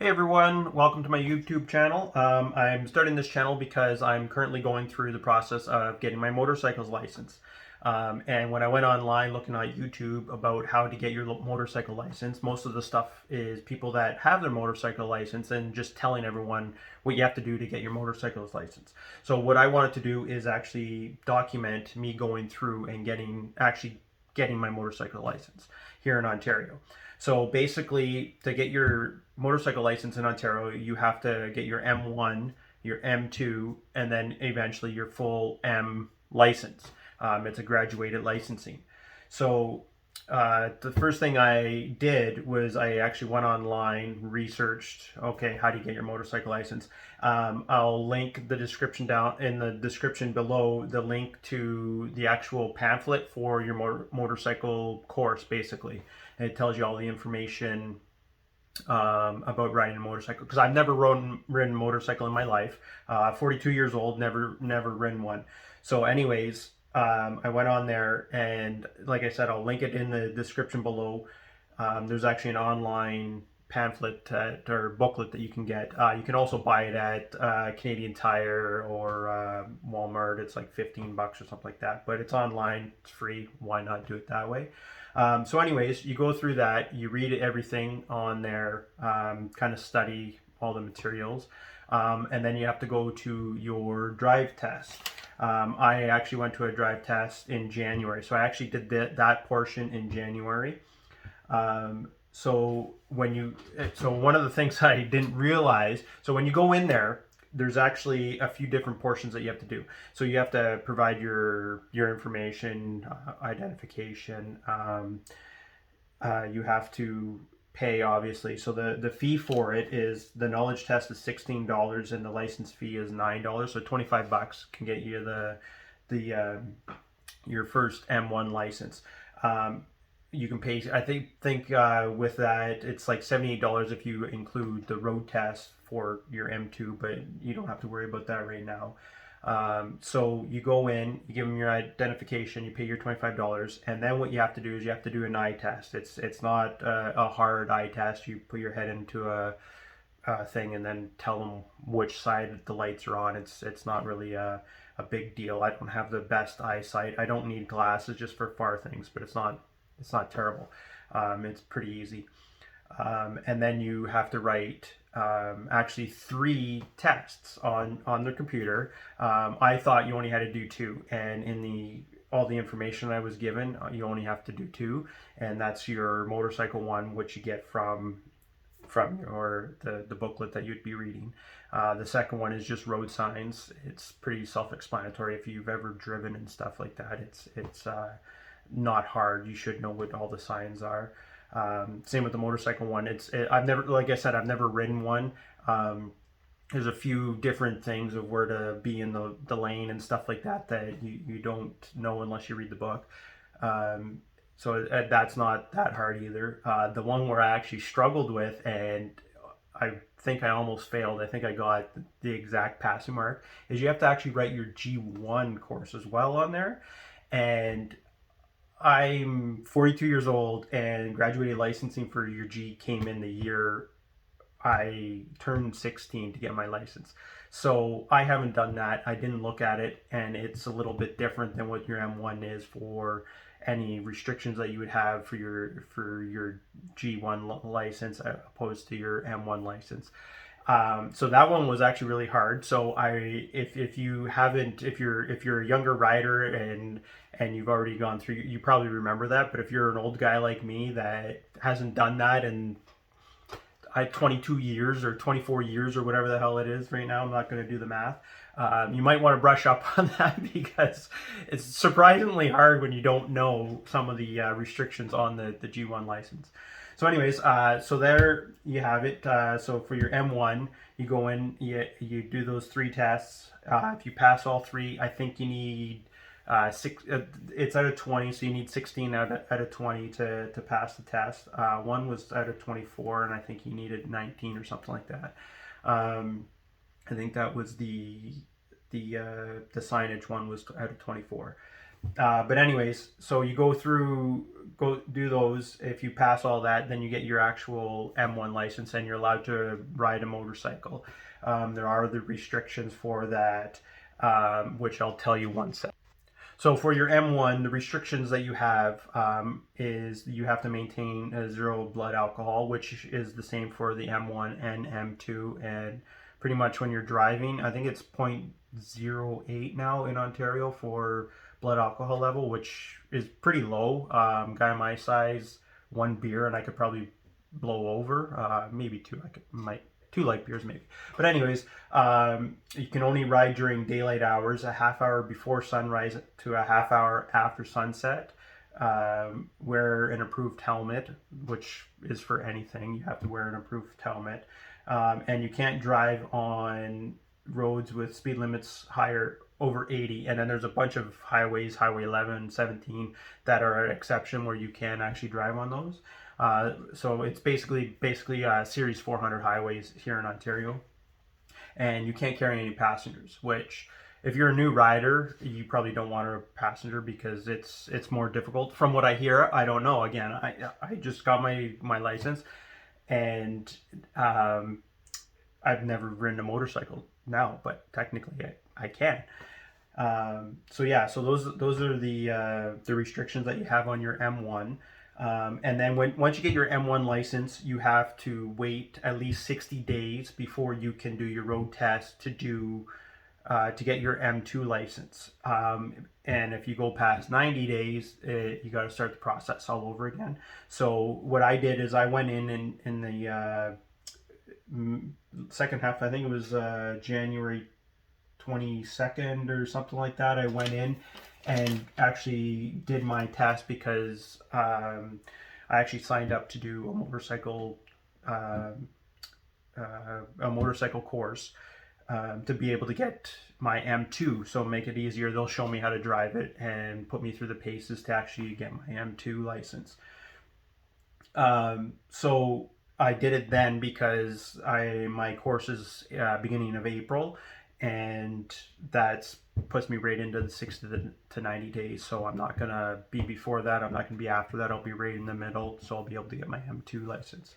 Hey everyone, welcome to my YouTube channel. I'm starting this channel because I'm currently going through the process of getting my motorcycle's license. And when I went online looking on YouTube about how to get your motorcycle license, most of the stuff is people that have their motorcycle license and just telling everyone what you have to do to get your motorcycle's license. So what I wanted to do is actually document me going through and getting my motorcycle license here in Ontario. So basically, to get your motorcycle license in Ontario, you have to get your M1, your M2, and then eventually your full M license. It's a graduated licensing. So the first thing I did was I actually went online, researched, okay, how do you get your motorcycle license? I'll link the description down in the description below, the link to the actual pamphlet for your motorcycle course, basically. And it tells you all the information about riding a motorcycle, because I've never ridden a motorcycle in my life. 42 years old, never ridden one. So anyways, I went on there, and like I said, I'll link it in the description below. There's actually an online pamphlet or booklet that you can get. You can also buy it at Canadian Tire or Walmart. It's like 15 bucks or something like that, but it's online, it's free. Why not do it that way? So anyways, you go through that, you read everything on there, kind of study all the materials, and then you have to go to your drive test. I actually went to a drive test in January, so I actually did that portion in January. So one of the things I didn't realize, so when you go in there, there's actually a few different portions that you have to do. So you have to provide your information, identification. You have to pay, obviously. So the fee for it is, the knowledge test is $16 and the license fee is $9. So 25 bucks can get you the your first M1 license. You can pay, I think with that it's like $78 if you include the road test for your M2, but you don't have to worry about that right now. So you go in, you give them your identification, you pay your $25, and then what you have to do is you have to do an eye test. It's not a hard eye test. You put your head into a thing and then tell them which side the lights are on. It's not really a big deal. I don't have the best eyesight. I don't need glasses just for far things, but it's not terrible. It's pretty easy. And then you have to write actually 3 tests on the computer. I thought you only had to do 2, and in all the information I was given, you only have to do 2, and that's your motorcycle one, which you get from the booklet that you'd be reading. The second one is just road signs. It's pretty self-explanatory. If you've ever driven and stuff like that, it's not hard. You should know what all the signs are. Same with the motorcycle one. I've never, like I said, I've never ridden one. There's a few different things of where to be in the lane and stuff like that you don't know unless you read the book. So that's not that hard either. The one where I actually struggled with, and I think I almost failed, I think I got the exact passing mark, is you have to actually write your G1 course as well on there. And I'm 42 years old, and graduated licensing for your G came in the year I turned 16 to get my license. So I haven't done that. I didn't look at it, and it's a little bit different than what your M1 is for any restrictions that you would have for your G1 license opposed to your M1 license. So that one was actually really hard. So if you're a younger rider and you've already gone through, you probably remember that. But if you're an old guy like me that hasn't done that in 22 years or 24 years or whatever the hell it is right now, I'm not going to do the math. You might want to brush up on that, because it's surprisingly hard when you don't know some of the restrictions on the G1 license. So anyways, so there you have it. So for your M1, you go in, you do those 3 tests. If you pass all 3, I think you need 6. It's out of 20, so you need 16 out of 20 to pass the test. One was out of 24, and I think you needed 19 or something like that. I think that was the signage one was out of 24. But anyways, so you go do those. If you pass all that, then you get your actual M1 license and you're allowed to ride a motorcycle. There are the restrictions for that, which I'll tell you one second. So for your M1, the restrictions that you have is you have to maintain a 0 blood alcohol, which is the same for the M1 and M2. And pretty much when you're driving, I think it's 0.08 now in Ontario for blood alcohol level, which is pretty low. Guy my size, one beer, and I could probably blow over. Maybe two. Might two light beers maybe. But anyways, you can only ride during daylight hours, a half hour before sunrise to a half hour after sunset. Wear an approved helmet, which is for anything. You have to wear an approved helmet. And you can't drive on roads with speed limits higher over 80. And then there's a bunch of highways, Highway 11, 17, that are an exception where you can actually drive on those. So it's basically Series 400 highways here in Ontario, and you can't carry any passengers. Which, if you're a new rider, you probably don't want a passenger because it's more difficult. From what I hear, I don't know. Again, I just got my license, and I've never ridden a motorcycle now, but technically I can. So yeah, so those are the restrictions that you have on your M1. And then once you get your M1 license, you have to wait at least 60 days before you can do your road test to get your M2 license. And if you go past 90 days, you got to start the process all over again. So what I did is I went in the second half, I think it was January 22nd or something like that. I went in and actually did my test because I actually signed up to do a motorcycle course to be able to get my M2. So make it easier, they'll show me how to drive it and put me through the paces to actually get my M2 license. So I did it then because my course is beginning of April, and that puts me right into the 60 to 90 days. So I'm not going to be before that. I'm not going to be after that. I'll be right in the middle. So I'll be able to get my M2 license.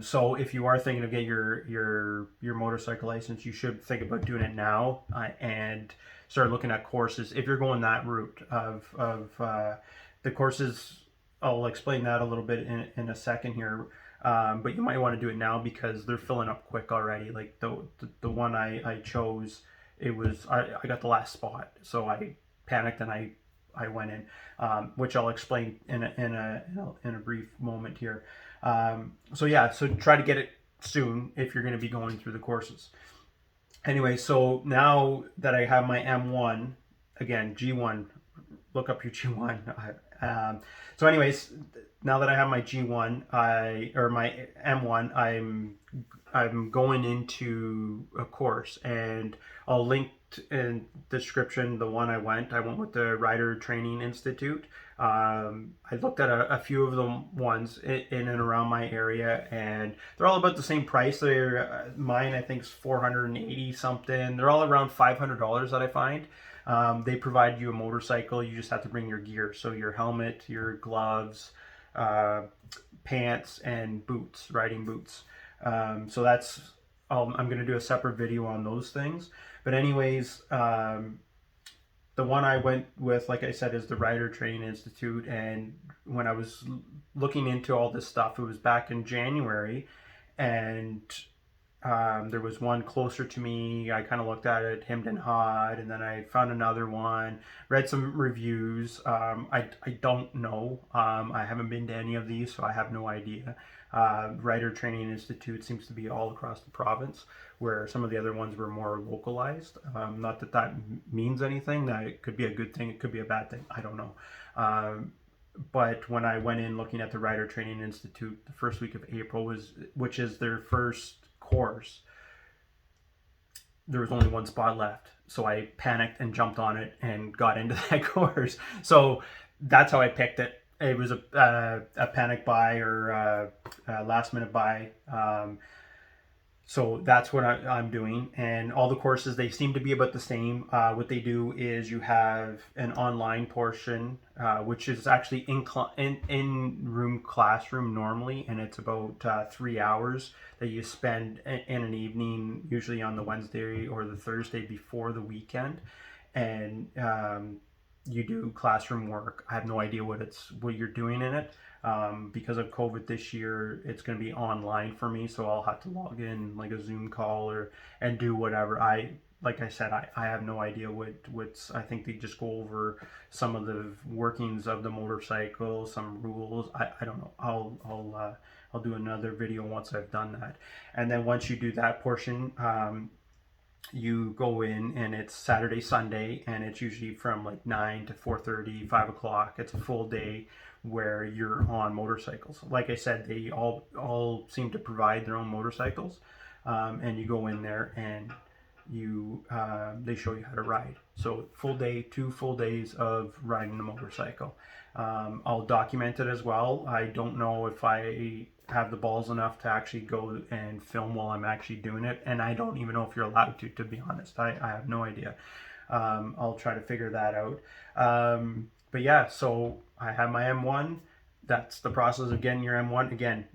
So if you are thinking of getting your motorcycle license, you should think about doing it now and start looking at courses. If you're going that route of the courses, I'll explain that a little bit in a second here. But you might want to do it now because they're filling up quick already. Like the one I chose, I got the last spot, so I panicked and I went in, which I'll explain in a brief moment here. So yeah, so try to get it soon if you're going to be going through the courses. Anyway, so now that I have my M1, again G1, look up your G1. So anyways, now that I have my G1, my M1, I'm going into a course, and I'll link in the description the one I went with the Rider Training Institute. I looked at a few of the ones in and around my area, and they're all about the same price. They're mine, I think, is 480 something. They're all around $500 that I find. They provide you a motorcycle. You just have to bring your gear, so your helmet, your gloves, pants, and boots, riding boots. So that's I'm going to do a separate video on those things. But anyways, the one I went with, like I said, is the Rider Training Institute. And when I was looking into all this stuff, it was back in January, and there was one closer to me. I kind of looked at it, hemmed and hawed, and then I found another one, read some reviews. I don't know. I haven't been to any of these, so I have no idea. Rider Training Institute seems to be all across the province, where some of the other ones were more localized. Not that that means anything. That it could be a good thing, it could be a bad thing. I don't know. But when I went in looking at the Rider Training Institute, the first week of April which is their first course, there was only one spot left. So I panicked and jumped on it and got into that course. So that's how I picked it. It was a panic buy or a last minute buy. So that's what I'm doing, and all the courses, they seem to be about the same. What they do is you have an online portion, which is actually in room classroom normally, and it's about 3 hours that you spend in an evening, usually on the Wednesday or the Thursday before the weekend, and you do classroom work. I have no idea what you're doing in it. Because of COVID this year, it's going to be online for me, so I'll have to log in like a Zoom call and do whatever. Like I said, I have no idea what's. I think they just go over some of the workings of the motorcycle, some rules. I don't know. I'll do another video once I've done that, and then once you do that portion, you go in, and it's Saturday, Sunday, and it's usually from like 9 to 4:30, 5 o'clock. It's a full day where you're on motorcycles. Like I said, they all seem to provide their own motorcycles, and you go in there and you they show you how to ride. So full day, 2 full days of riding the motorcycle. I'll document it as well. I don't know if I have the balls enough to actually go and film while I'm actually doing it, and I don't even know if you're allowed to be honest. I have no idea. I'll try to figure that out. But yeah, so I have my M1. That's the process of getting your M1. Again,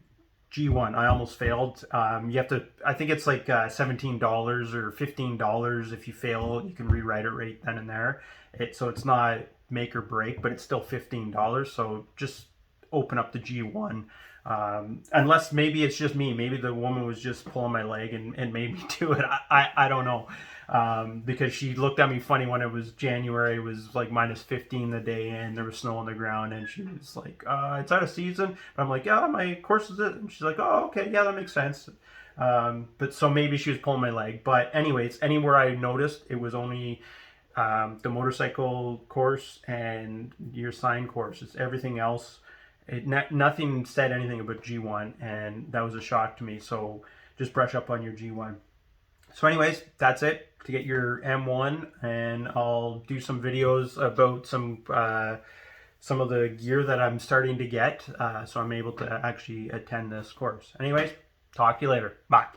G1. I almost failed. You have to, I think it's like $17 or $15. If you fail, you can rewrite it right then and there. So it's not make or break, but it's still $15. So just open up the G1. Unless maybe it's just me. Maybe the woman was just pulling my leg and made me do it. I don't know. Because she looked at me funny when it was January. It was like -15 the day, and there was snow on the ground, and she was like, it's out of season. But I'm like, yeah, my course is it. And she's like, oh, okay, yeah, that makes sense. But so maybe she was pulling my leg. But anyways, anywhere I noticed, it was only the motorcycle course and your sign course. It's everything else. Nothing said anything about G1, and that was a shock to me. So just brush up on your G1. So anyways, that's it to get your M1, and I'll do some videos about some of the gear that I'm starting to get, so I'm able to actually attend this course. Anyways, talk to you later. Bye.